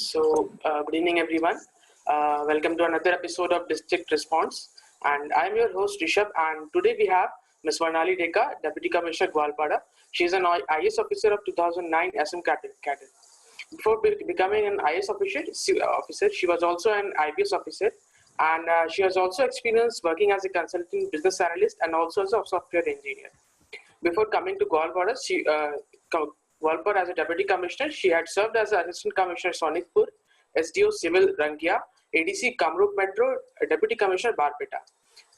Good evening, everyone. Welcome to another episode of District Response. And I'm your host, Rishabh. And today we have Ms. Varnali Deka, Deputy Commissioner, Gwalpada. She's an IAS officer of 2009 SM Cadet. Before becoming an IAS officer, she was also an IPS officer. And she has also experienced working as a consulting business analyst and also as a software engineer. Before coming to Gwalpada, Gwalpada as a Deputy Commissioner, she had served as Assistant Commissioner Sonitpur, SDO Civil Rangia, ADC Kamrup Metro, Deputy Commissioner Barpeta.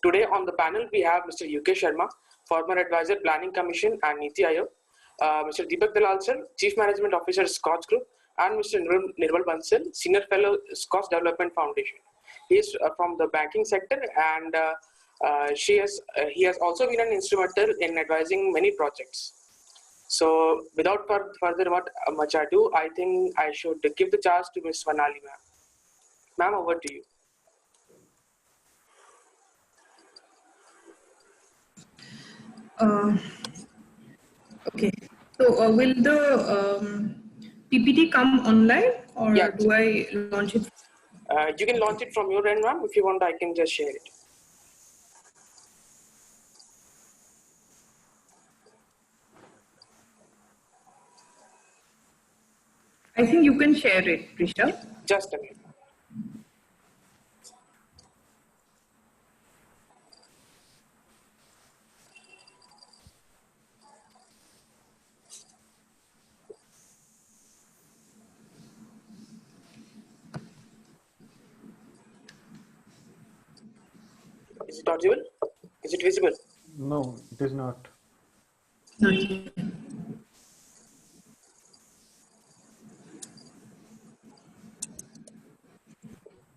Today on the panel we have Mr. UK Sharma, former Advisor Planning Commission and Niti Aayog, Mr. Deepak Dalal sir, Chief Management Officer Scotch Group, and Mr. Nirmal Bansal, Senior Fellow Scotch Development Foundation. He is from the banking sector and he has also been an instrumental in advising many projects. So without further much ado, I think I should give the chance to Ms. Varnali ma'am. Ma'am, over to you. Okay. So will the PPT come online or do I launch it? You can launch it from your end, ma'am. If you want, I can just share it. I think you can share it, Rishabh. Just a minute. Is it audible? Is it visible? No, it is not. Not yet.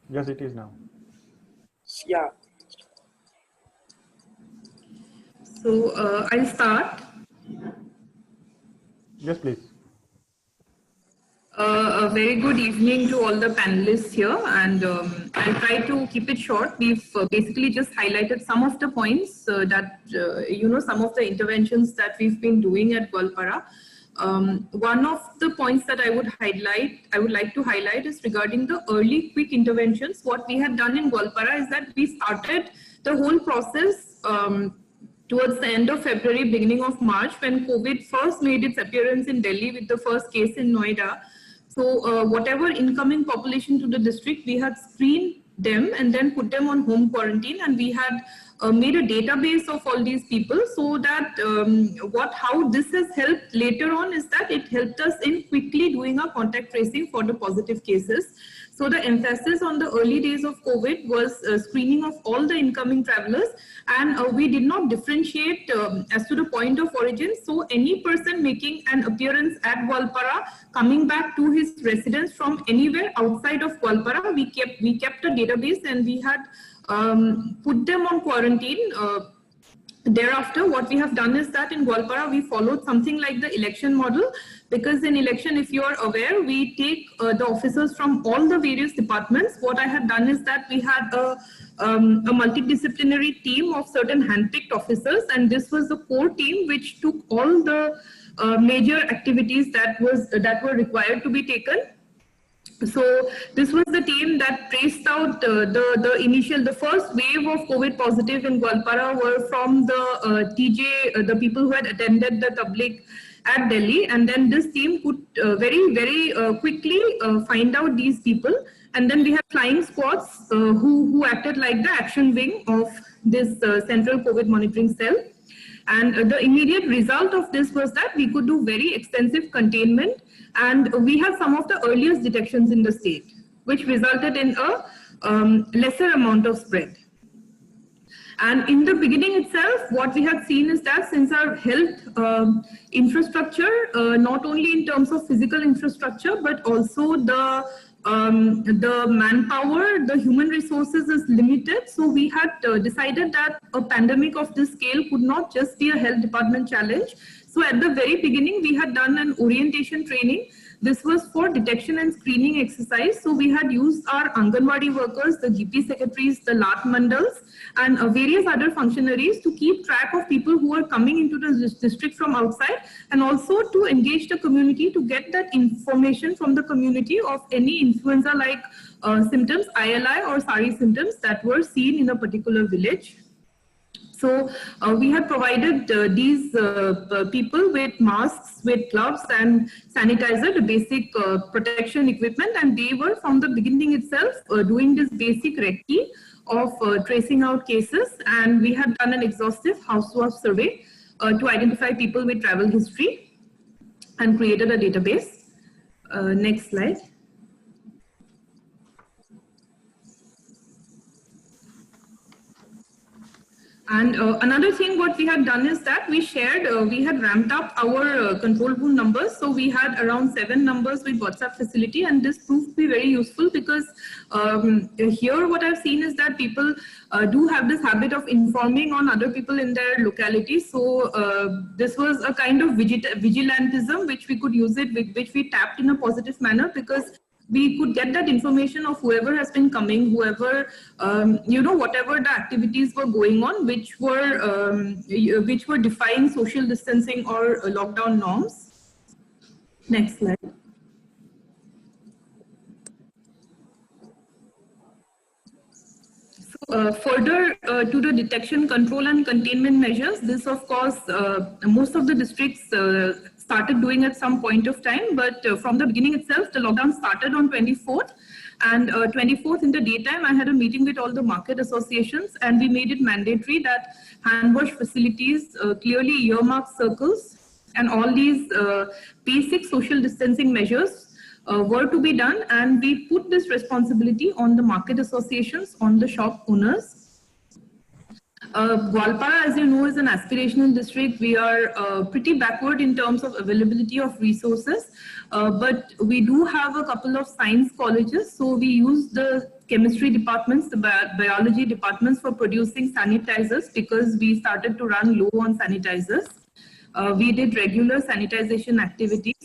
Yes, it is now. Yeah. So I'll start. Yes, please. A very good evening to all the panelists here, and I'll try to keep it short. We've basically just highlighted some of the points that, some of the interventions that we've been doing at Gwalpada. One of the points that I would like to highlight is regarding the early quick interventions. What we had done in Gwalpada is that we started the whole process towards the end of February, beginning of March, when COVID first made its appearance in Delhi with the first case in Noida. So whatever incoming population to the district, we had screened them and then put them on home quarantine, and we had made a database of all these people, so that how this has helped later on is that it helped us in quickly doing a contact tracing for the positive cases. So the emphasis on the early days of COVID was screening of all the incoming travelers, and we did not differentiate as to the point of origin. So any person making an appearance at Gwalpada, coming back to his residence from anywhere outside of Gwalpada, we kept a database and we had put them on quarantine. Thereafter, what we have done is that in Gwalpada, we followed something like the election model, because in election, if you are aware, we take the officers from all the various departments. What I had done is that we had a multidisciplinary team of certain handpicked officers, and this was the core team which took all the major activities that were required to be taken. So this was the team that traced out the first wave of COVID positive in Gwalpada were from the TJ, the people who had attended the tabligh at Delhi, and then this team could very quickly find out these people, and then we have flying squads who acted like the action wing of this central COVID monitoring cell. And the immediate result of this was that we could do very extensive containment, and we have some of the earliest detections in the state, which resulted in a lesser amount of spread. And in the beginning itself, what we have seen is that since our health infrastructure, not only in terms of physical infrastructure, but also the manpower, the human resources is limited. So we had decided that a pandemic of this scale could not just be a health department challenge. So at the very beginning, we had done an orientation training This was for detection and screening exercise. So we had used our Anganwadi workers, the GP secretaries, the Lat Mandals, and various other functionaries to keep track of people who are coming into the district from outside, and also to engage the community to get that information from the community of any influenza-like symptoms, ILI or SARI symptoms that were seen in a particular village. So we have provided these people with masks, with gloves and sanitizer, the basic protection equipment, and they were from the beginning itself doing this basic recce of tracing out cases, and we have done an exhaustive house swab survey to identify people with travel history and created a database. Next slide. And another thing what we had done is that we shared, we had ramped up our control room numbers. So we had around 7 numbers with WhatsApp facility, and this proved to be very useful because here what I've seen is that people do have this habit of informing on other people in their locality. So this was a kind of vigilantism which we could use it, which we tapped in a positive manner, because we could get that information of whoever has been coming, whoever, you know, whatever the activities were going on, which were defying social distancing or lockdown norms. Next slide. Further to the detection, control and containment measures, this of course, most of the districts started doing at some point of time, but from the beginning itself, the lockdown started on 24th, and 24th in the daytime, I had a meeting with all the market associations, and we made it mandatory that hand wash facilities clearly earmark circles, and all these basic social distancing measures were to be done, and we put this responsibility on the market associations, on the shop owners. Gwalpara, as you know, is an aspirational district. We are pretty backward in terms of availability of resources, but we do have a couple of science colleges. So we use the chemistry departments, the biology departments for producing sanitizers, because we started to run low on sanitizers. We did regular sanitization activities,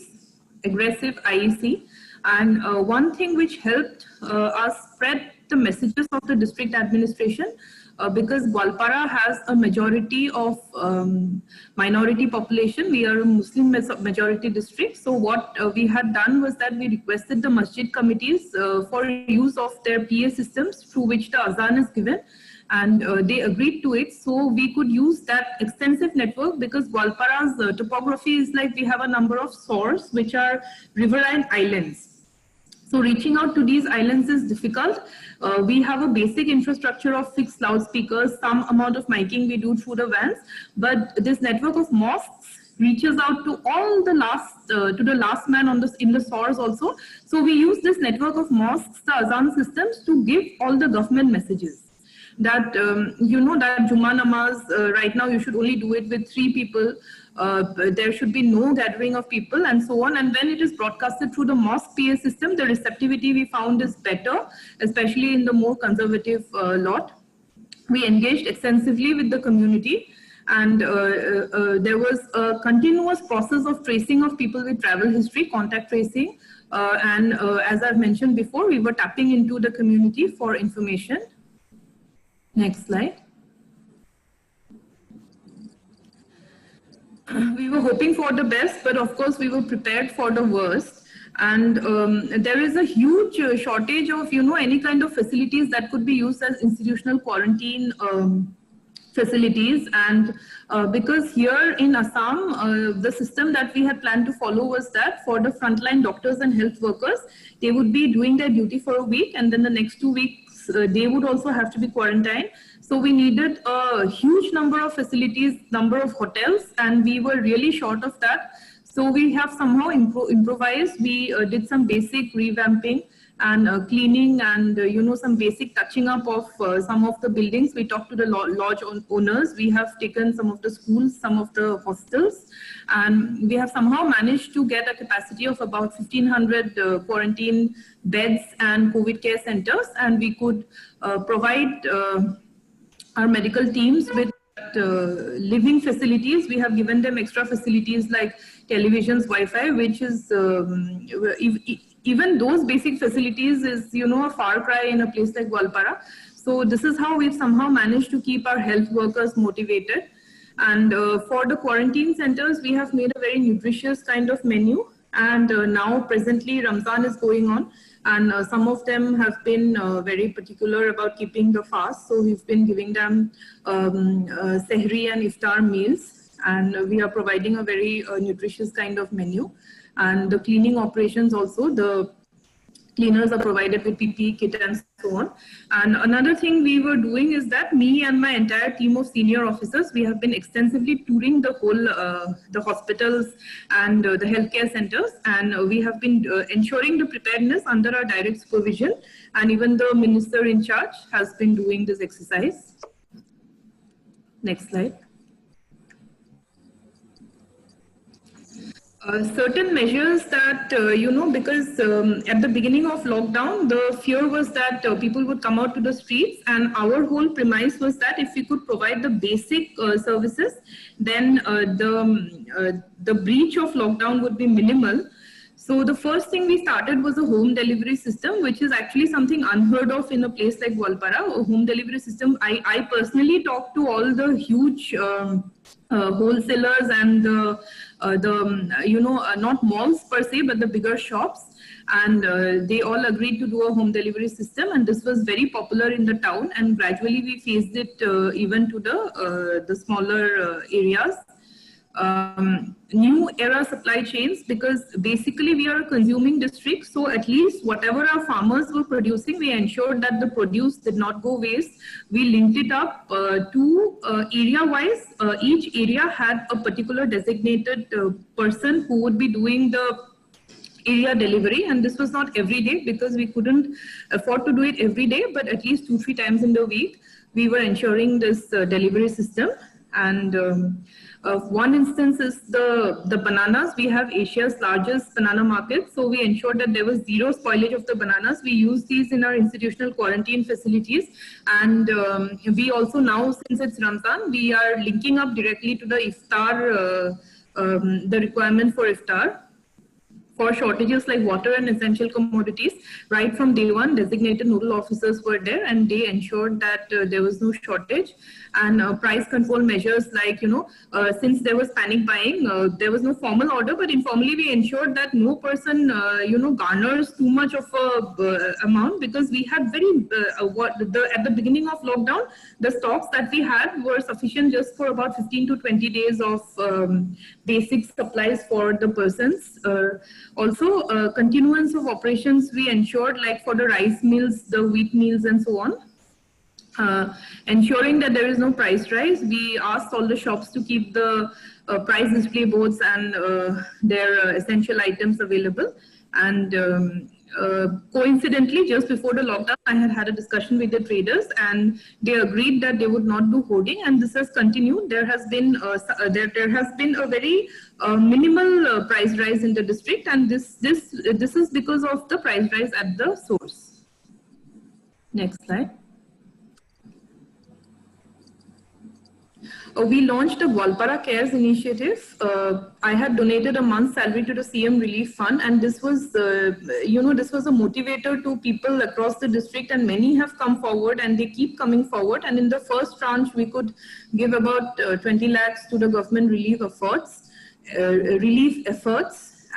aggressive IEC, and one thing which helped us spread the messages of the district administration, because Gwalpara has a majority of minority population. We are a Muslim majority district. So what we had done was that we requested the masjid committees for use of their PA systems through which the azan is given, and they agreed to it. So we could use that extensive network, because Gwalpara's topography is like we have a number of sores which are riverine islands. So reaching out to these islands is difficult. We have a basic infrastructure of fixed loudspeakers, some amount of miking we do through the vans, but this network of mosques reaches out to all the last man on in the sores also. So we use this network of mosques, the azan systems, to give all the government messages. That, you know, that Jummah Namaz, right now you should only do it with 3 people. There should be no gathering of people and so on. And when it is broadcasted through the mosque PA system, the receptivity we found is better, especially in the more conservative lot. We engaged extensively with the community, and there was a continuous process of tracing of people with travel history, contact tracing. And as I've mentioned before, we were tapping into the community for information. Next slide. We were hoping for the best, but of course we were prepared for the worst. And there is a huge shortage of, you know, any kind of facilities that could be used as institutional quarantine facilities. And because here in Assam, the system that we had planned to follow was that for the frontline doctors and health workers, they would be doing their duty for a week, and then the next 2 weeks, they would also have to be quarantined. So we needed a huge number of facilities, number of hotels, and we were really short of that. So we have somehow improvised. We did some basic revamping and cleaning, and you know, some basic touching up of some of the buildings. We talked to the lodge owners. We have taken some of the schools, some of the hostels, and we have somehow managed to get a capacity of about 1,500 quarantine beds and COVID care centers, and we could provide our medical teams with living facilities, we have given them extra facilities like televisions, Wi-Fi, which is even those basic facilities is, you know, a far cry in a place like Gwalpara. So this is how we've somehow managed to keep our health workers motivated. And for the quarantine centers, we have made a very nutritious kind of menu. And now presently Ramzan is going on, and some of them have been very particular about keeping the fast. So we've been giving them sehri and iftar meals, and we are providing a very nutritious kind of menu. And the cleaning operations also, the cleaners are provided with PPE kit and so on. And another thing we were doing is that me and my entire team of senior officers, we have been extensively touring the whole, the hospitals and the healthcare centers. And we have been ensuring the preparedness under our direct supervision. And even the minister in charge has been doing this exercise. Next slide. Certain measures that, you know, because at the beginning of lockdown, the fear was that people would come out to the streets, and our whole premise was that if we could provide the basic services, then the breach of lockdown would be minimal. So the first thing we started was a home delivery system, which is actually something unheard of in a place like Gwalpara. A home delivery system. I personally talked to all the huge wholesalers and you know, not malls per se, but the bigger shops, and they all agreed to do a home delivery system, and this was very popular in the town, and gradually we phased it even to the smaller areas. New era supply chains, because basically we are a consuming district, so at least whatever our farmers were producing, we ensured that the produce did not go waste. We linked it up to area wise. Each area had a particular designated person who would be doing the area delivery, and this was not every day because we couldn't afford to do it every day, but at least 2-3 times in the week we were ensuring this delivery system. And one instance is the bananas. We have Asia's largest banana market, so we ensured that there was zero spoilage of the bananas. We use these in our institutional quarantine facilities, and we also now, since it's Ramzan, we are linking up directly to the iftar, the requirement for iftar. For shortages like water and essential commodities, right from day one, designated nodal officers were there, and they ensured that there was no shortage. And price control measures like, you know, since there was panic buying, there was no formal order, but informally we ensured that no person, you know, garners too much of a amount, because we had very, at the beginning of lockdown, the stocks that we had were sufficient just for about 15 to 20 days of basic supplies for the persons. Also, continuance of operations we ensured, like for the rice mills, the wheat mills and so on. Ensuring that there is no price rise, we asked all the shops to keep the price display boards and their essential items available. And coincidentally, just before the lockdown, I had a discussion with the traders, and they agreed that they would not do hoarding, and this has continued. There has been a very minimal price rise in the district, and this is because of the price rise at the source. Next slide. We launched a Gwalpara Cares initiative. I had donated a month's salary to the CM Relief Fund, and this was, you know, this was a motivator to people across the district, and many have come forward, and they keep coming forward. And in the first tranche, we could give about 20 lakhs to the government relief efforts,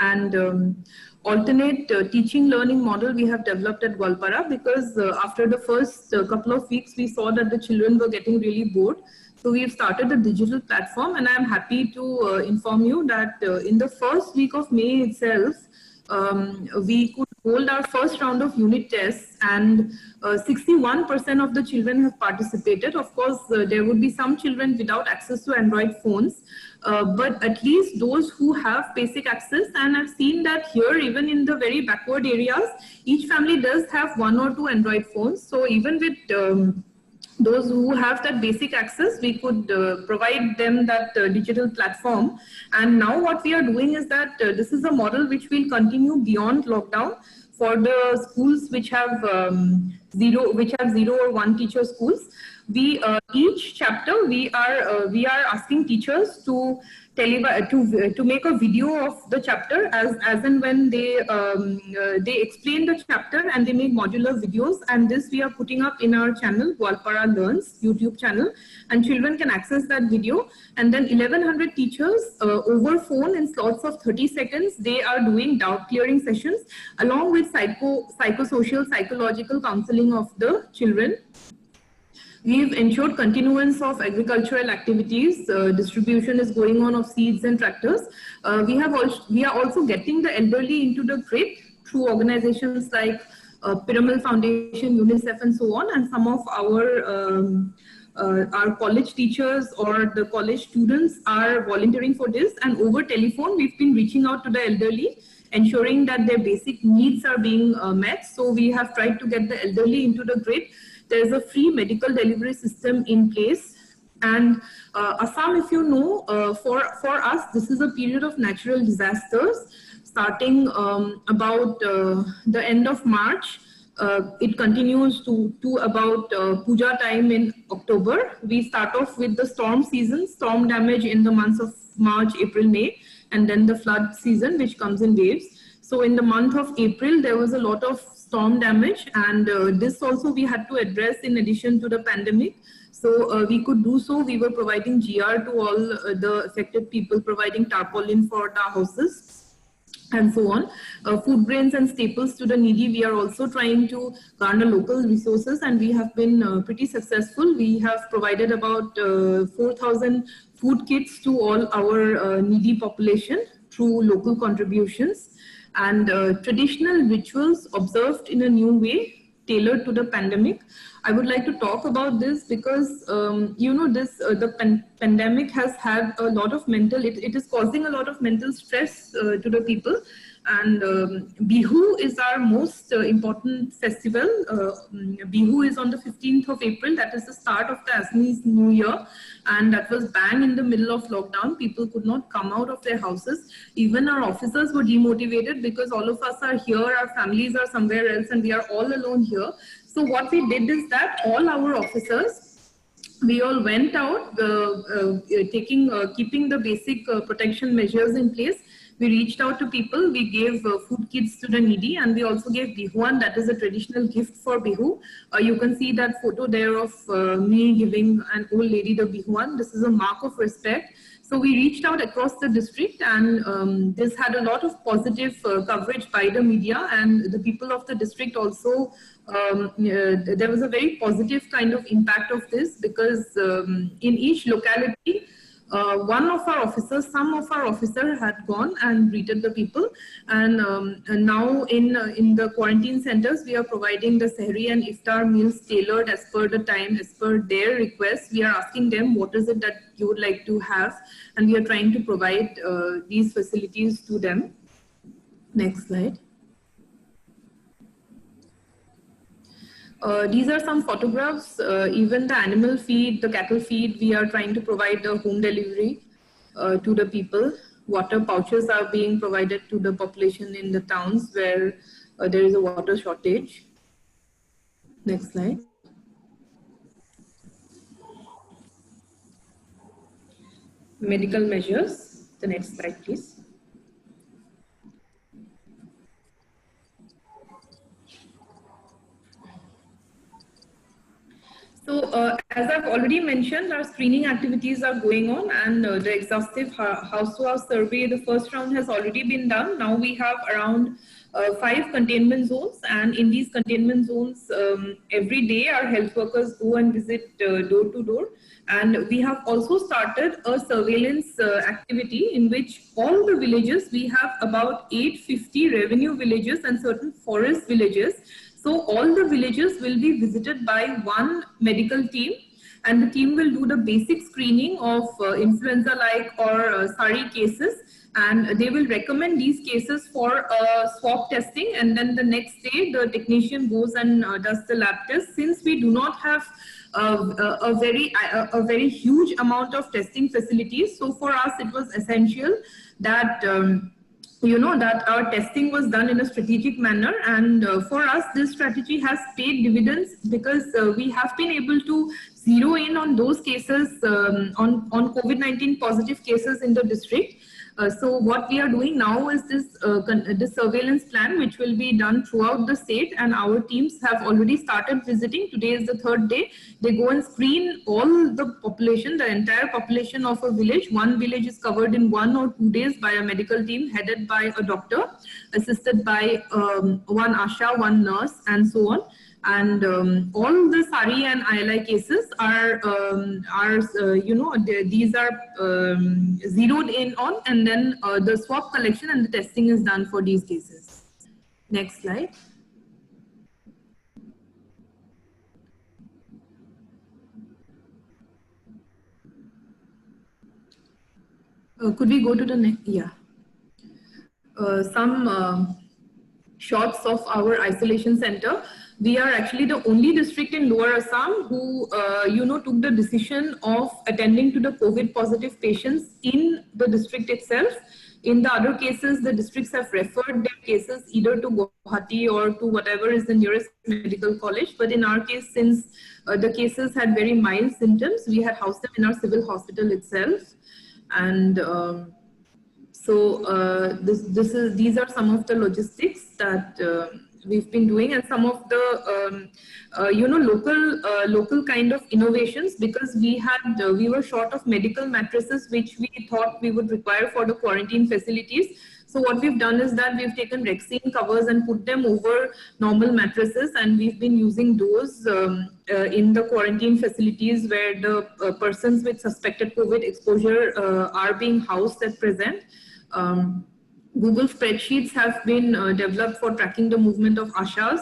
and alternate teaching learning model we have developed at Gwalpara, because after the first couple of weeks, we saw that the children were getting really bored. So we've started a digital platform, and I'm happy to inform you that in the first week of May itself, we could hold our first round of unit tests, and 61% of the children have participated. Of course, there would be some children without access to Android phones, but at least those who have basic access, and I've seen that here, even in the very backward areas, each family does have 1 or 2 Android phones. So even with those who have that basic access, we could provide them that digital platform. And now what we are doing is that this is a model which will continue beyond lockdown for the schools which have 0 or 1 teacher schools. We each chapter we are asking teachers to make a video of the chapter as and when they explain the chapter, and they make modular videos, and this we are putting up in our channel, Gwalpara Learns YouTube channel, and children can access that video. And then 1100 teachers over phone in slots of 30 seconds, they are doing doubt clearing sessions along with psychosocial, psychological counseling of the children. We've ensured continuance of agricultural activities. Distribution is going on of seeds and tractors. We are also getting the elderly into the grid through organizations like Piramal Foundation, UNICEF, and so on. And some of our college teachers or the college students are volunteering for this. And over telephone, we've been reaching out to the elderly, ensuring that their basic needs are being met. So we have tried to get the elderly into the grid. There is a free medical delivery system in place. And Assam, if you know, for us, this is a period of natural disasters. Starting about the end of March, it continues to about Puja time in October. We start off with the storm season, storm damage in the months of March, April, May, and then the flood season, which comes in waves. So in the month of April, there was a lot of storm damage, and this also we had to address in addition to the pandemic. So we could do so. We were providing GR to all the affected people, providing tarpaulin for the houses and so on. Food grains and staples to the needy. We are also trying to garner local resources, and we have been pretty successful. We have provided about 4,000 food kits to all our needy population through local contributions. And traditional rituals observed in a new way, tailored to the pandemic. I would like to talk about this because, you know, the pandemic has had a lot of it is causing a lot of mental stress to the people. And Bihu is our most important festival. Bihu is on the 15th of April. That is the start of the Assamese New Year. And that was bang in the middle of lockdown. People could not come out of their houses. Even our officers were demotivated because all of us are here, our families are somewhere else, and we are all alone here. So what we did is that all our officers, we all went out, keeping the basic protection measures in place. We reached out to people, we gave food kits to the needy, and we also gave Bihuan, that is a traditional gift for Bihu. You can see that photo there of me giving an old lady the Bihuan. This is a mark of respect. So we reached out across the district, and this had a lot of positive coverage by the media, and the people of the district also, there was a very positive kind of impact of this, because in each locality, some of our officers had gone and greeted the people, and now in the quarantine centers, we are providing the Sehri and Iftar meals tailored as per the time, as per their request. We are asking them what is it that you would like to have, and we are trying to provide these facilities to them. Next slide. These are some photographs. Even the animal feed, the cattle feed, we are trying to provide the home delivery to the people. Water pouches are being provided to the population in the towns where there is a water shortage. Next slide. Medical measures. The next slide, please. So as I've already mentioned, our screening activities are going on, and the exhaustive house-to-house survey, the first round has already been done. Now we have around 5 containment zones, and in these containment zones, every day our health workers go and visit door to door. And we have also started a surveillance activity in which all the villages, we have about 850 revenue villages and certain forest villages. So all the villages will be visited by one medical team, and the team will do the basic screening of influenza-like or SARI cases, and they will recommend these cases for swab testing, and then the next day the technician goes and does the lab test. Since we do not have a very huge amount of testing facilities, so for us it was essential that that our testing was done in a strategic manner, and for us this strategy has paid dividends because we have been able to zero in on those cases, on COVID-19 positive cases in the district. So what we are doing now is this surveillance plan, which will be done throughout the state, and our teams have already started visiting. Today is the third day. They go and screen all the population, the entire population of a village. One village is covered in 1 or 2 days by a medical team headed by a doctor, assisted by one ASHA, one nurse, and so on. And all the SARI and ILI cases are these are zeroed in on, and then the swab collection and the testing is done for these cases. Next slide. Could we go to the next? Yeah. Some shots of our isolation center. We are actually the only district in Lower Assam who, took the decision of attending to the COVID positive patients in the district itself. In the other cases, the districts have referred their cases either to Guwahati or to whatever is the nearest medical college. But in our case, since the cases had very mild symptoms, we had housed them in our civil hospital itself. And these are some of the logistics that we've been doing, and some of the local kind of innovations, because we were short of medical mattresses which we thought we would require for the quarantine facilities. So what we've done is that we've taken Rexine covers and put them over normal mattresses, and we've been using those in the quarantine facilities where the persons with suspected COVID exposure are being housed at present. Google spreadsheets have been developed for tracking the movement of ASHAs,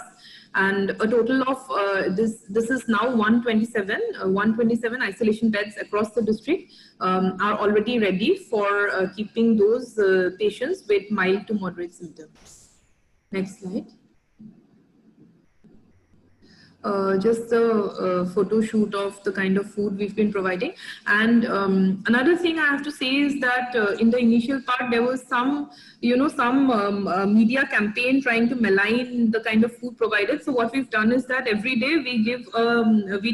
and a total of this is now 127 isolation beds across the district are already ready for keeping those patients with mild to moderate symptoms. Next slide. Just a photo shoot of the kind of food we've been providing. And another thing I have to say is that in the initial part, there was some media campaign trying to malign the kind of food provided. So what we've done is that every day we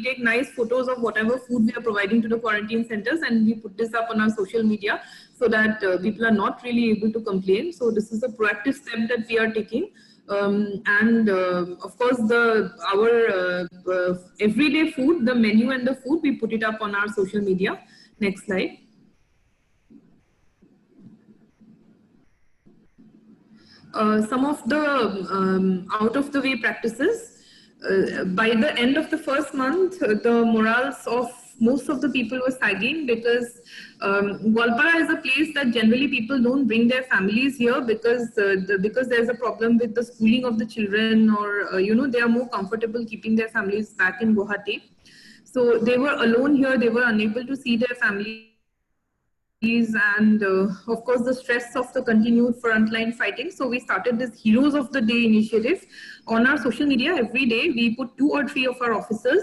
take nice photos of whatever food we are providing to the quarantine centers, and we put this up on our social media so that people are not really able to complain. So this is a proactive step that we are taking. Of course, our everyday food, the menu and the food, we put it up on our social media. Next slide. Some of the out of the way practices. By the end of the first month, the morals of most of the people were sagging, because Gwalpara is a place that generally people don't bring their families here because there's a problem with the schooling of the children, or they are more comfortable keeping their families back in Guwahati. So they were alone here, they were unable to see their families, and of course the stress of the continued frontline fighting. So we started this Heroes of the Day initiative. On our social media every day we put 2 or 3 of our officers,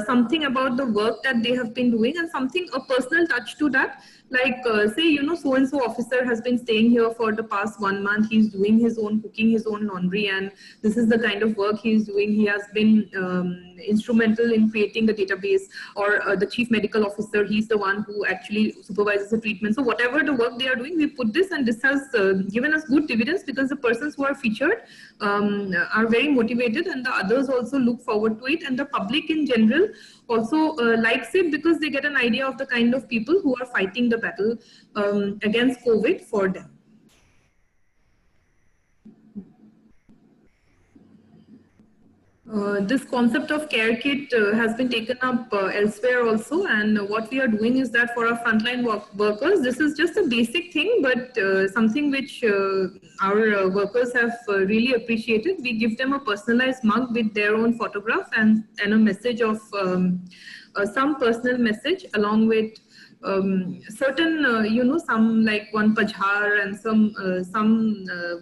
something about the work that they have been doing, and a personal touch to that. Like say, so-and-so officer has been staying here for the past 1 month. He's doing his own cooking, his own laundry, and this is the kind of work he's doing. He has been instrumental in creating the database. Or the chief medical officer, he's the one who actually supervises the treatment. So whatever the work they are doing, we put this, and this has given us good dividends, because the persons who are featured are very motivated, and the others also look forward to it, and the public in general also likes it, because they get an idea of the kind of people who are fighting the battle against COVID for them. This concept of care kit has been taken up elsewhere also, and what we are doing is that for our frontline workers, this is just a basic thing, but something which our workers have really appreciated. We give them a personalized mug with their own photograph and a message of some personal message, along with certain some like one pajhar and some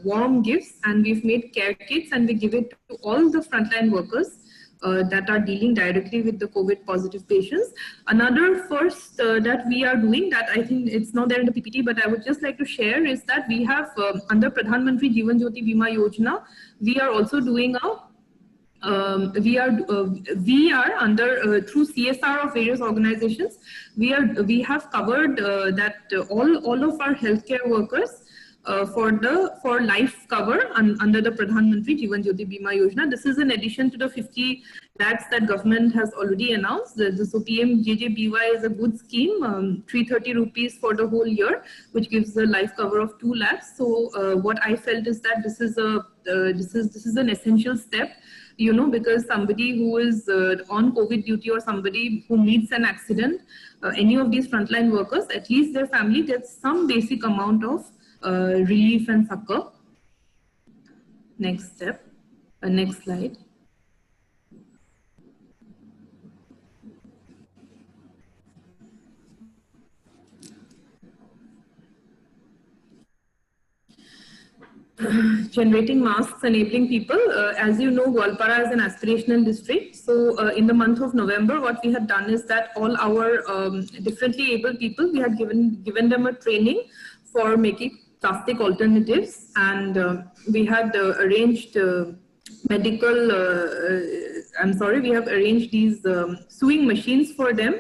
warm gifts, and we've made care kits, and we give it to all the frontline workers that are dealing directly with the COVID positive patients. Another first that we are doing, that I think it's not there in the PPT, but I would just like to share, is that we have under Pradhan Mantri Jeevan Jyoti Bima Yojana, we are also doing we are under through CSR of various organizations. We have covered that all of our healthcare workers for life cover under the Pradhan Mantri Jeevan Jyoti Bima Yojana. This is in addition to the 50 lakhs that government has already announced. So PMJJBY is a good scheme, 330 rupees for the whole year, which gives a life cover of 2 lakhs. So what I felt is that this is an essential step, you know, because somebody who is on COVID duty or somebody who meets an accident, any of these frontline workers, at least their family gets some basic amount of relief and succor. Next step, next slide. Generating masks, enabling people. As you know, Gwalpara is an aspirational district. So in the month of November, what we had done is that all our differently able people, we had given them a training for making plastic alternatives, and we had arranged medical, we have arranged these sewing machines for them.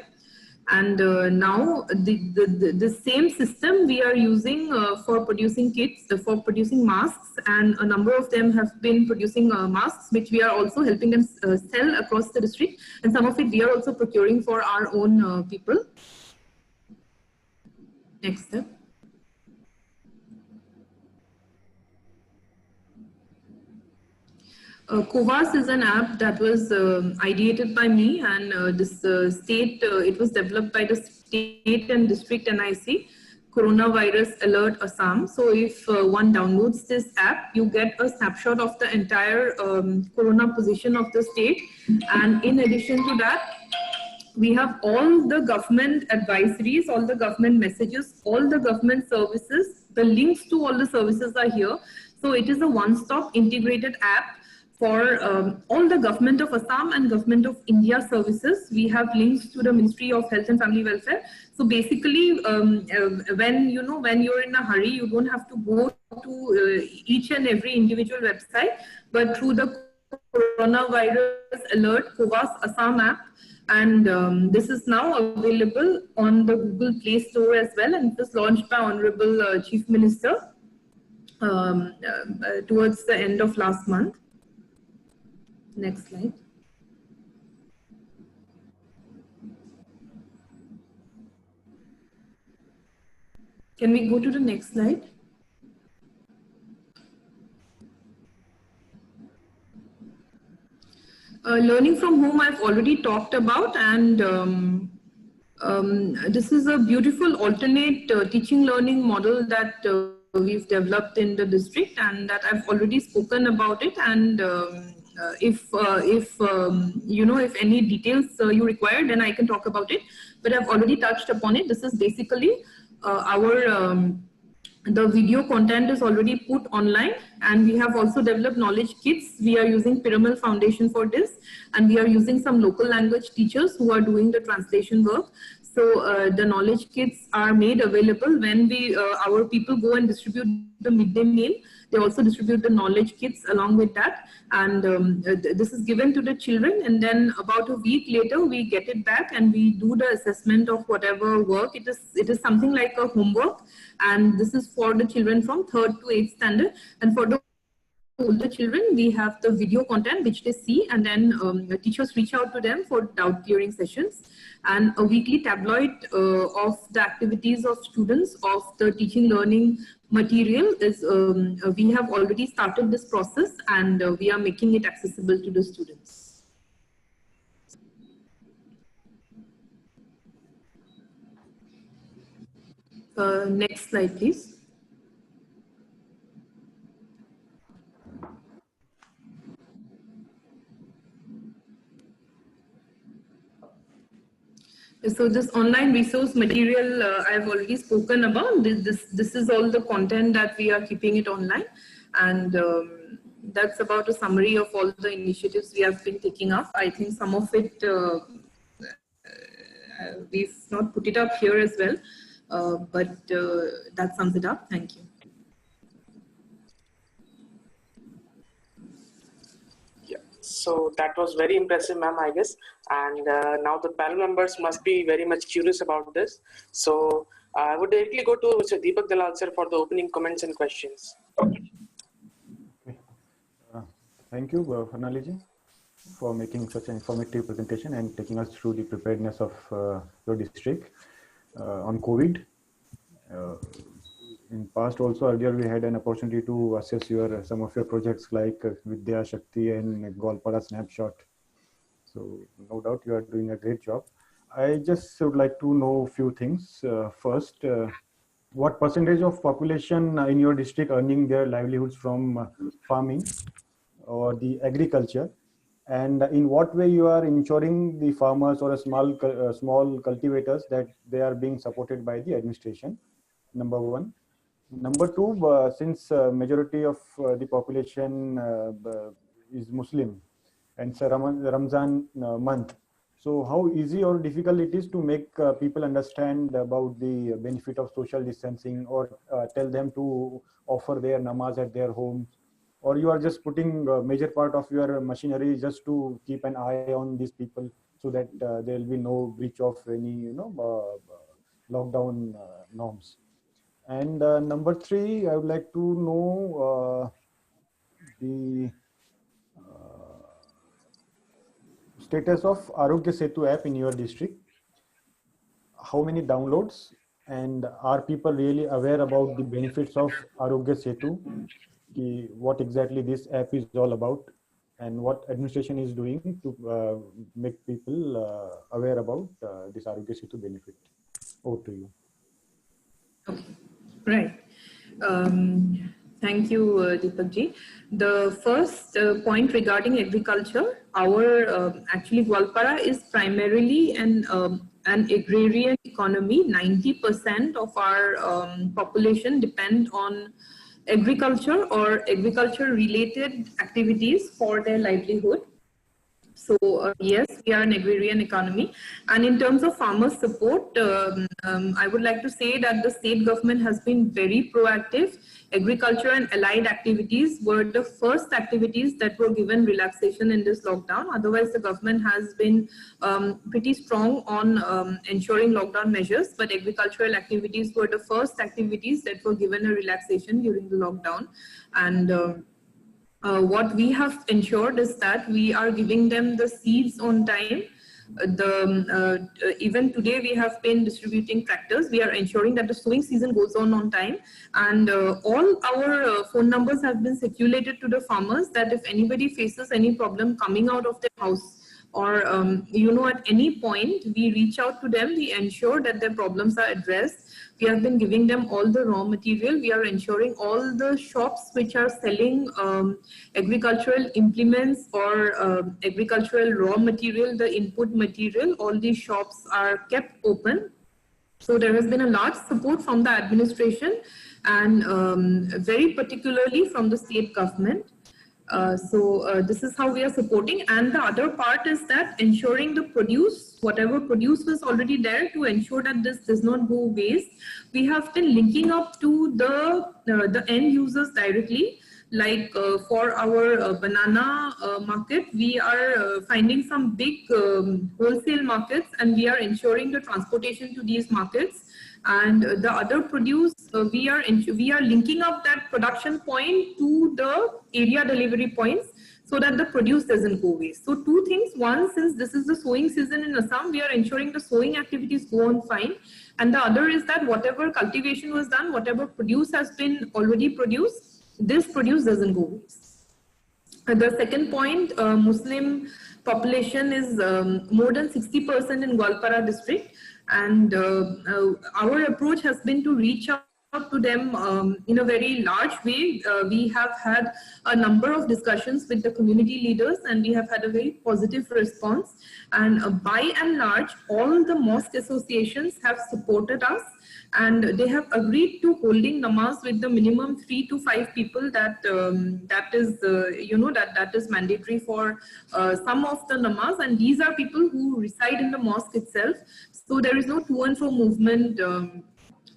And now the same system we are using for producing kits, for producing masks, and a number of them have been producing masks, which we are also helping them sell across the district. And some of it we are also procuring for our own people. Next step. Kovas is an app that was ideated by me, and it was developed by the state and district NIC, Coronavirus Alert Assam. So if one downloads this app, you get a snapshot of the entire corona position of the state. And in addition to that, we have all the government advisories, all the government messages, all the government services. The links to all the services are here. So it is a one-stop integrated app for all the Government of Assam and Government of India services. We have links to the Ministry of Health and Family Welfare. So basically, when you're in a hurry, you don't have to go to each and every individual website, but through the Coronavirus Alert Kovas Assam app. And this is now available on the Google Play Store as well, and it was launched by Honorable Chief Minister towards the end of last month. Next slide. Can we go to the next slide? Learning from home I've already talked about, and this is a beautiful alternate teaching learning model that we've developed in the district, and that I've already spoken about it. And if any details you require, then I can talk about it, but I've already touched upon it. This is basically the video content is already put online, and we have also developed knowledge kits. We are using Piramal Foundation for this, and we are using some local language teachers who are doing the translation work. So the knowledge kits are made available when our people go and distribute the midday meal. They also distribute the knowledge kits along with that, and this is given to the children, and then about a week later we get it back and we do the assessment of whatever work. It is something like a homework, and this is for the children from 3rd to 8th standard. And for the older children, we have the video content which they see, and then the teachers reach out to them for doubt clearing sessions, and a weekly tabloid of the activities of students of the teaching learning material is we have already started this process, and we are making it accessible to the students. Next slide, please. So this online resource material I've already spoken about. This is all the content that we are keeping it online, and that's about a summary of all the initiatives we have been taking up. I think some of it we've not put it up here as well, but that sums it up. Thank you. Yeah, so that was very impressive, ma'am, I guess. And now the panel members must be very much curious about this. So I would directly go to Mr. Deepak Dalal sir for the opening comments and questions. Okay. Thank you, Farnali ji, for making such an informative presentation and taking us through the preparedness of your district on COVID. In past also, earlier we had an opportunity to assess some of your projects like Vidya Shakti and Gwalpara Snapshot. So no doubt you are doing a great job. I just would like to know a few things. First, what percentage of population in your district earning their livelihoods from farming or the agriculture? And in what way you are ensuring the farmers or small cultivators that they are being supported by the administration? Number one. Number two, since majority of the population is Muslim and it's a Ramzan month, so how easy or difficult it is to make people understand about the benefit of social distancing, or tell them to offer their namaz at their homes? Or you are just putting a major part of your machinery just to keep an eye on these people so that there will be no breach of any lockdown norms? And number three, I would like to know the status of Arogya Setu app in your district. How many downloads, and are people really aware about the benefits of Arogya Setu? What exactly this app is all about, and what administration is doing to make people aware about this Arogya Setu benefit? Over to you. Okay, right. Thank you, Deepak ji. The first point regarding agriculture, our actually Gwalpara is primarily an agrarian economy. 90% of our population depend on agriculture or agriculture-related activities for their livelihood. So yes, we are an agrarian economy. And in terms of farmer support, I would like to say that the state government has been very proactive. Agriculture and allied activities were the first activities that were given relaxation in this lockdown. Otherwise, the government has been pretty strong on ensuring lockdown measures, but agricultural activities were the first activities that were given a relaxation during the lockdown. And what we have ensured is that we are giving them the seeds on time. Even today we have been distributing tractors. We are ensuring that the sowing season goes on time, and all our phone numbers have been circulated to the farmers, that if anybody faces any problem coming out of their house, or at any point we reach out to them, we ensure that their problems are addressed. We have been giving them all the raw material. We are ensuring all the shops which are selling agricultural implements or agricultural raw material, the input material, all these shops are kept open. So there has been a large support from the administration, and very particularly from the state government. This is how we are supporting. And the other part is that ensuring the produce, whatever produce was already there, to ensure that this does not go waste. We have been linking up to the end users directly. Like for our banana market, we are finding some big wholesale markets, and we are ensuring the transportation to these markets. And the other produce, we are linking up that production point to the area delivery points, so that the produce doesn't go waste. So two things. One, since this is the sowing season in Assam, we are ensuring the sowing activities go on fine. And the other is that whatever cultivation was done, whatever produce has been already produced, this produce doesn't go waste. The second point, Muslim population is more than 60% in Gwalpara district. And our approach has been to reach out out to them in a very large way. We have had a number of discussions with the community leaders, and we have had a very positive response. And by and large, all the mosque associations have supported us, and they have agreed to holding namaz with the minimum 3 to 5 people that that is mandatory for some of the namaz, and these are people who reside in the mosque itself. So there is no to and fro movement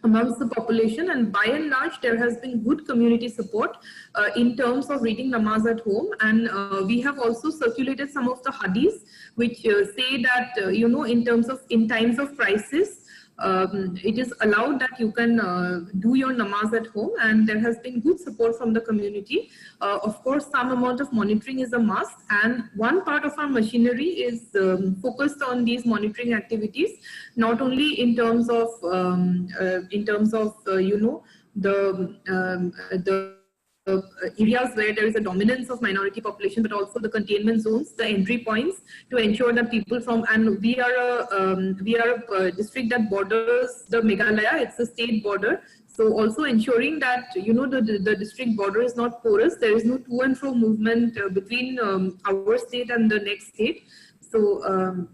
amongst the population, and by and large there has been good community support in terms of reading namaz at home. And we have also circulated some of the hadiths which say that in times of crisis, it is allowed that you can do your namaz at home, and there has been good support from the community. Of course, some amount of monitoring is a must, and one part of our machinery is focused on these monitoring activities, not only in terms of the areas where there is a dominance of minority population, but also the containment zones, the entry points, to ensure that people from, and we are a district that borders the Meghalaya, it's a state border. So also ensuring that, the district border is not porous, there is no to and fro movement between our state and the next state. So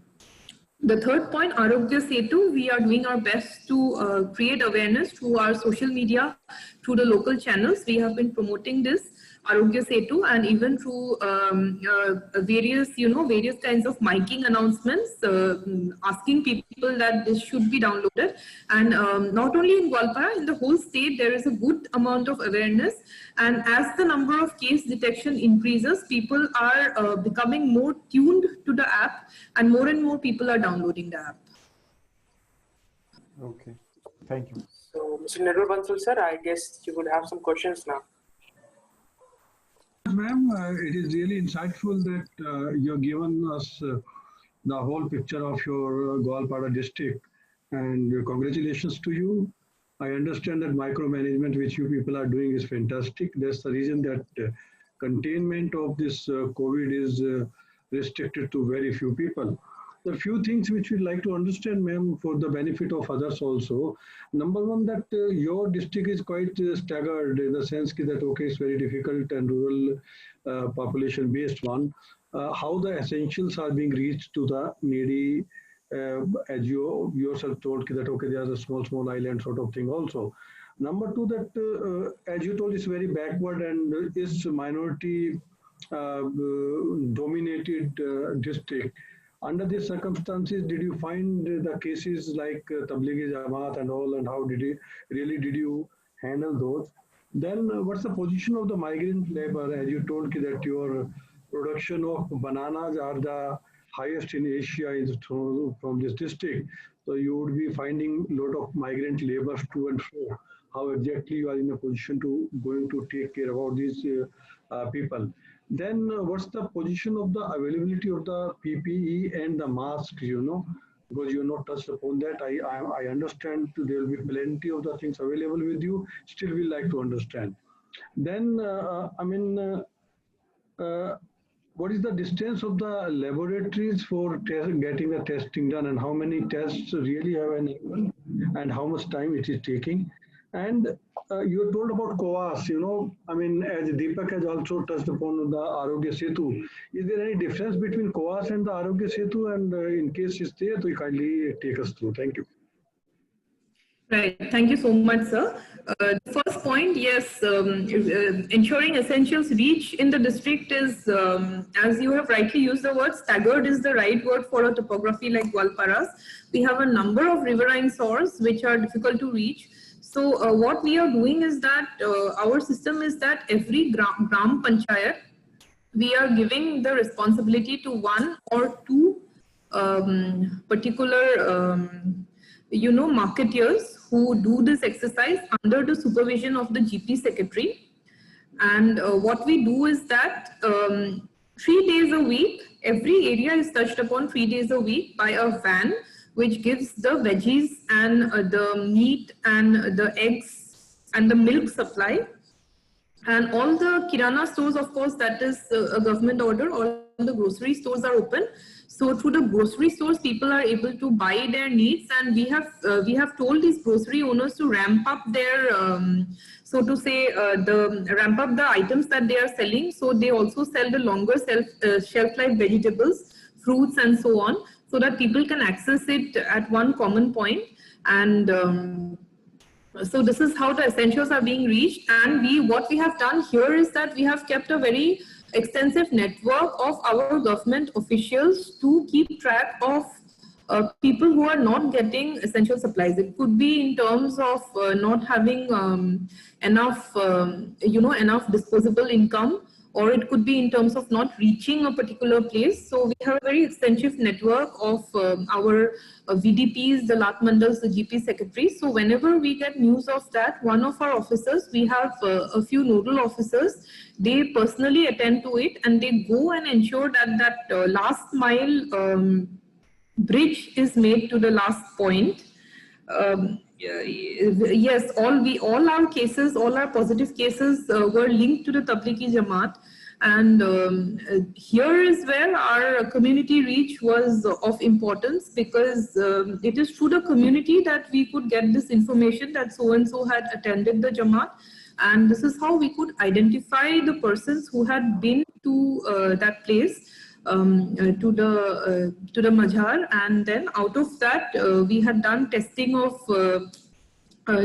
the third point, Arogya Setu, we are doing our best to create awareness through our social media, through the local channels. We have been promoting this Arogya Setu, and even through various kinds of miking announcements, asking people that this should be downloaded. And not only in Gwalpara, in the whole state, there is a good amount of awareness. And as the number of case detection increases, people are becoming more tuned to the app, and more people are downloading the app. Okay, thank you. So, Mr. Nirmal Bansal sir, I guess you would have some questions now. Ma'am, it is really insightful that you've given us the whole picture of your Gwalpara district, and congratulations to you. I understand that micromanagement which you people are doing is fantastic. That's the reason that containment of this COVID is restricted to very few people. The few things which we'd like to understand, ma'am, for the benefit of others also. Number one, that your district is quite staggered in the sense that, okay, it's very difficult and rural population based one. How the essentials are being reached to the needy, as you yourself told that, okay, there's a small island sort of thing also. Number two, that as you told, it's very backward and is minority dominated district. Under these circumstances, did you find the cases like Tablighi Jamaat and all, and how did you handle those? Then what's the position of the migrant labor? As you told that your production of bananas are the highest in Asia from this district. So you would be finding a lot of migrant laborers to and fro. How exactly you are in a position to going to take care about these people? Then what's the position of the availability of the PPE and the masks, because you not touched upon that. I understand there will be plenty of the things available with you. Still, we like to understand. Then, what is the distance of the laboratories for getting the testing done, and how many tests really have enabled, and how much time it is taking? And you told about COAS, as Deepak has also touched upon the Arogya Setu. Is there any difference between COAS and the Arogya Setu? And in case it's there, so you kindly take us through. Thank you. Right. Thank you so much, sir. The first point, yes, ensuring essentials reach in the district is, as you have rightly used the word, staggered is the right word for a topography like Gwalpara's. We have a number of riverine sources which are difficult to reach. So what we are doing is that our system is that every gram panchayat, we are giving the responsibility to one or two particular marketeers who do this exercise under the supervision of the GP secretary. And what we do is that 3 days a week, every area is touched upon 3 days a week by a van which gives the veggies and the meat and the eggs and the milk supply. And all the kirana stores, of course, that is a government order, all the grocery stores are open. So through the grocery stores, people are able to buy their needs, and we have told these grocery owners to ramp up their, so to say, ramp up the items that they are selling. So they also sell the longer shelf life vegetables, fruits, and so on, so that people can access it at one common point. And so this is how the essentials are being reached. And what we have done here is that we have kept a very extensive network of our government officials to keep track of people who are not getting essential supplies. It could be in terms of not having enough, enough disposable income, or it could be in terms of not reaching a particular place. So we have a very extensive network of our VDPs, the Lat Mandals, the GP secretaries. So whenever we get news of that, one of our officers, we have a few nodal officers, they personally attend to it, and they go and ensure that that last mile bridge is made to the last point. Yes, all our cases, all our positive cases were linked to the Tablighi Jamaat, and here is where our community reach was of importance, because it is through the community that we could get this information that so and so had attended the Jamaat, and this is how we could identify the persons who had been to that place. To the Mazhar, and then out of that we had done testing of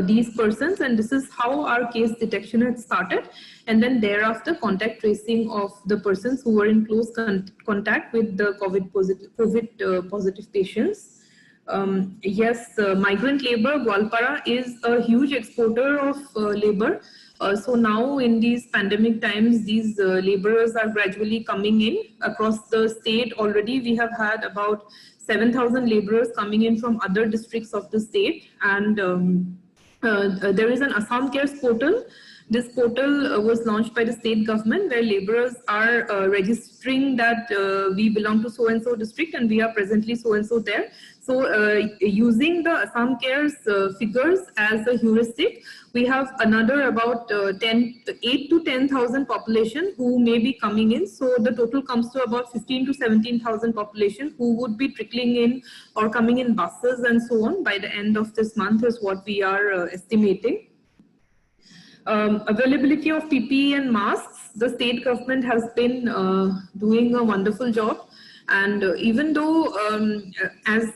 these persons, and this is how our case detection had started, and then thereafter contact tracing of the persons who were in close contact with the COVID positive patients. Yes, migrant labor, Gwalpara is a huge exporter of labor. So now in these pandemic times, these laborers are gradually coming in across the state. Already we have had about 7,000 laborers coming in from other districts of the state, and there is an Assam Cares portal. This portal was launched by the state government, where laborers are registering that we belong to so-and-so district and we are presently so-and-so there. So using the Assam Cares figures as a heuristic, we have another about 8 to 10,000 population who may be coming in. So the total comes to about 15 to 17,000 population who would be trickling in or coming in buses and so on by the end of this month is what we are estimating. Availability of PPE and masks, the state government has been doing a wonderful job. And even though, as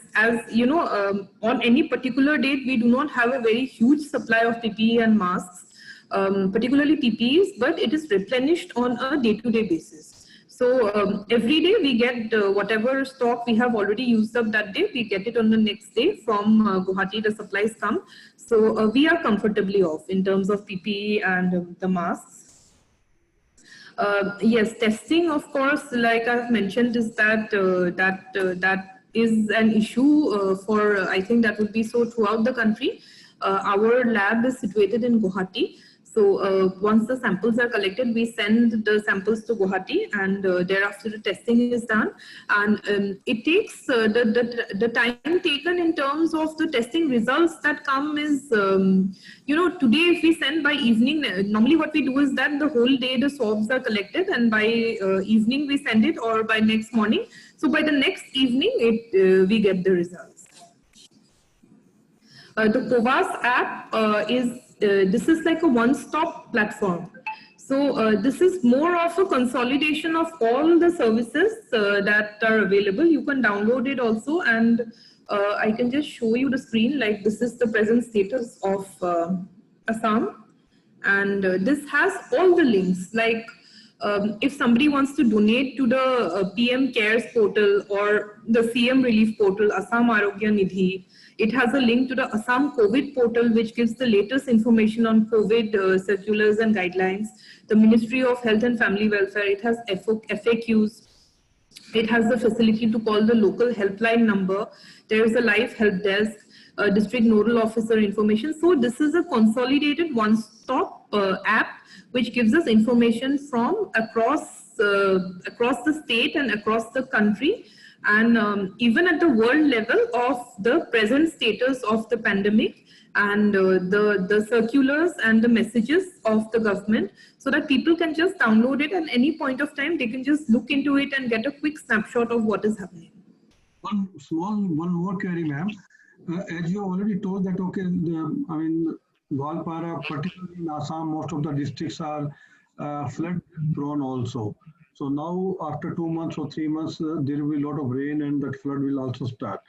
you know, on any particular date, we do not have a very huge supply of PPE and masks, particularly PPEs, but it is replenished on a day-to-day basis. So every day we get whatever stock we have already used up that day, we get it on the next day from Guwahati, the supplies come. So we are comfortably off in terms of PPE and the masks. Yes, testing, of course, like I've mentioned, is that that is an issue for, I think that would be so throughout the country. Our lab is situated in Guwahati. So once the samples are collected, we send the samples to Guwahati, and thereafter the testing is done. And it takes the time taken in terms of the testing results that come is, you know, today if we send by evening, normally what we do is that the whole day the swabs are collected, and by evening we send it, or by next morning. So by the next evening, we get the results. The COVAS app is this is like a one-stop platform. So this is more of a consolidation of all the services that are available. You can download it also, and I can just show you the screen. Like, this is the present status of Assam, and this has all the links. Like, if somebody wants to donate to the PM Cares portal or the CM Relief portal, Assam Arogya Nidhi, it has a link to the Assam COVID portal, which gives the latest information on COVID circulars and guidelines. The Ministry of Health and Family Welfare, it has FAQs. It has the facility to call the local helpline number. There is a live help desk, district nodal officer information. So this is a consolidated one-stop app, which gives us information from across the state and across the country. and even at the world level of the present status of the pandemic and the circulars and the messages of the government, so that people can just download it at any point of time. They can just look into it and get a quick snapshot of what is happening. One more query, ma'am. As you already told that, okay, Gwalpara, particularly in Assam, most of the districts are flood prone also. So now after 2 months or 3 months, there will be a lot of rain and that flood will also start.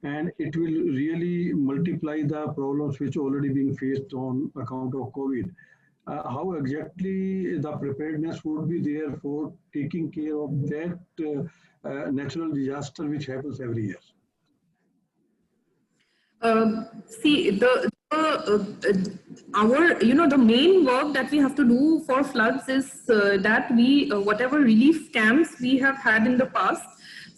And it will really multiply the problems which are already being faced on account of COVID. How exactly the preparedness would be there for taking care of that natural disaster which happens every year? See, the main work that we have to do for floods is that we whatever relief camps we have had in the past.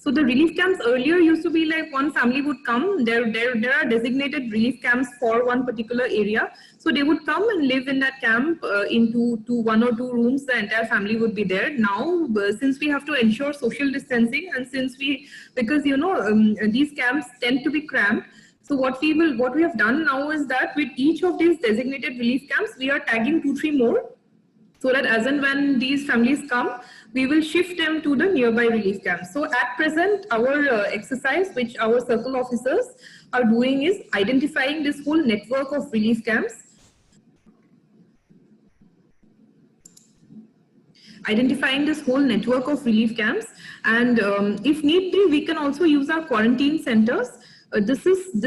So the relief camps earlier used to be like one family would come. There are designated relief camps for one particular area. So they would come and live in that camp into 1 or 2 rooms. The entire family would be there. Now, since we have to ensure social distancing, and because these camps tend to be cramped. So what we have done now is that with each of these designated relief camps, we are tagging 2-3 more, so that as and when these families come, we will shift them to the nearby relief camps. So at present, our exercise, which our circle officers are doing, is identifying this whole network of relief camps. And if need be, we can also use our quarantine centers. This is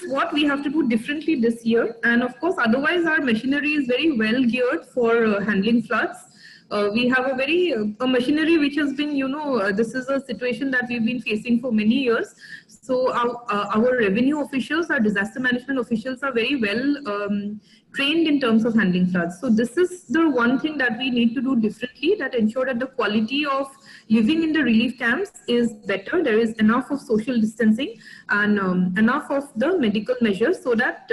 what we have to do differently this year. And of course, otherwise our machinery is very well geared for handling floods. We have a machinery which has been, this is a situation that we've been facing for many years. So our revenue officials, our disaster management officials are very well trained in terms of handling floods. So this is the one thing that we need to do differently, that ensure that the quality of living in the relief camps is better. There is enough of social distancing and enough of the medical measures, so that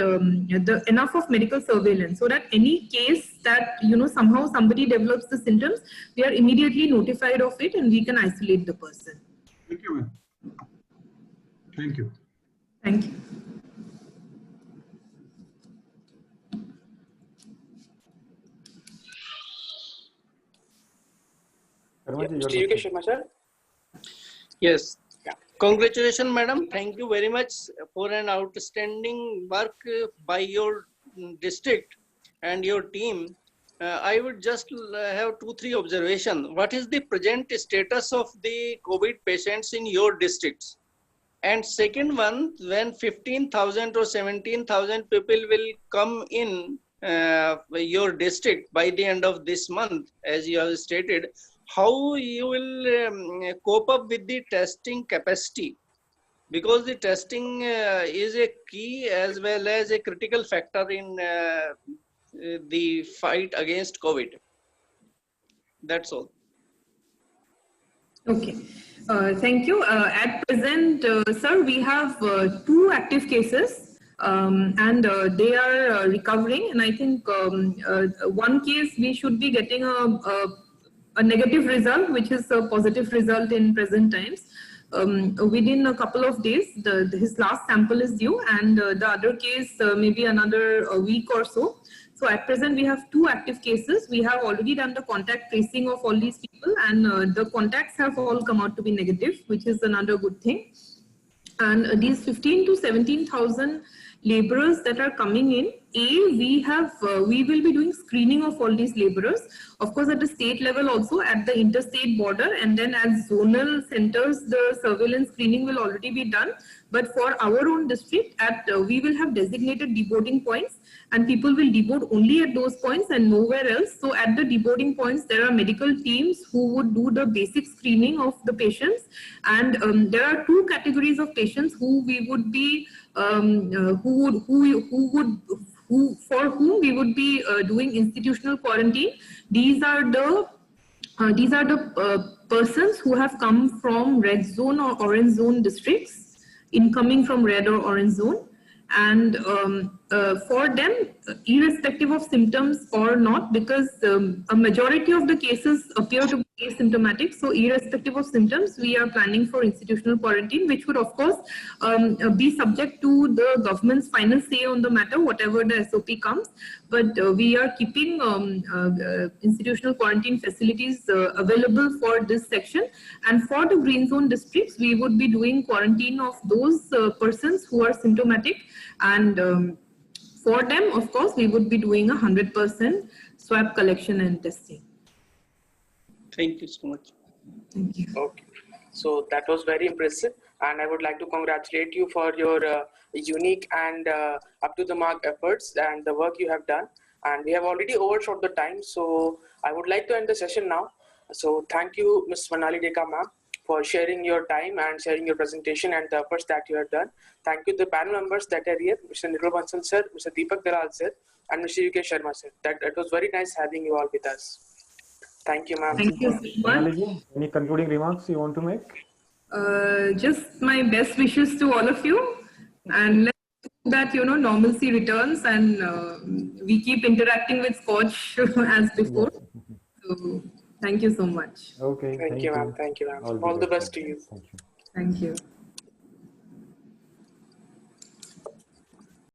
enough of medical surveillance, so that any case that somehow somebody develops the symptoms, we are immediately notified of it and we can isolate the person. Thank you, ma'am. Thank you. Thank you. Mr. Yogesh Sharma, sir? Yes. Yeah. Congratulations, madam. Thank you very much for an outstanding work by your district and your team. I would just have 2-3 observations. What is the present status of the COVID patients in your districts? And second one, when 15,000 or 17,000 people will come in your district by the end of this month, as you have stated, how you will cope up with the testing capacity? Because the testing is a key as well as a critical factor in the fight against COVID. That's all. Okay. Thank you. At present, sir, we have 2 active cases and they are recovering. And I think one case we should be getting a negative result, which is a positive result in present times. Within a couple of days, his last sample is due, and the other case maybe another week or so. So at present, we have 2 active cases. We have already done the contact tracing of all these people, and the contacts have all come out to be negative, which is another good thing. And these 15 to 17,000 laborers that are coming in, we will be doing screening of all these laborers, of course at the state level, also at the interstate border, and then at zonal centers the surveillance screening will already be done. But for our own district, we will have designated deboarding points, and people will deboard only at those points and nowhere else. So at the deboarding points, there are medical teams who would do the basic screening of the patients, and there are 2 categories of patients who we would be for whom we would be doing institutional quarantine. These are the persons who have come from red zone or orange zone districts, incoming from red or orange zone, and for them, irrespective of symptoms or not, because a majority of the cases appear to be asymptomatic. So irrespective of symptoms, we are planning for institutional quarantine, which would of course be subject to the government's final say on the matter, whatever the SOP comes. But we are keeping institutional quarantine facilities available for this section. And for the green zone districts, we would be doing quarantine of those persons who are symptomatic, and for them, of course, we would be doing 100% swab collection and testing. Thank you so much. Thank you. Okay, so that was very impressive, and I would like to congratulate you for your unique and up to the mark efforts and the work you have done. And we have already overshot the time, so I would like to end the session now. So thank you, Ms. Swarnali Dekar ma'am, for sharing your time and sharing your presentation and the efforts that you have done. Thank you to the panel members that are here, Mr. Nirmal Bansal sir, Mr. Deepak Dalal sir, and Mr. UK Sharma sir. That was very nice having you all with us. Thank you, ma'am. Thank you so much. Any concluding remarks you want to make? Just my best wishes to all of you, and let's hope that normalcy returns and we keep interacting with Scotch as before. So thank you so much. Okay. Thank you, ma'am. Thank you, ma'am. All the best to you. Thank you. Thank you.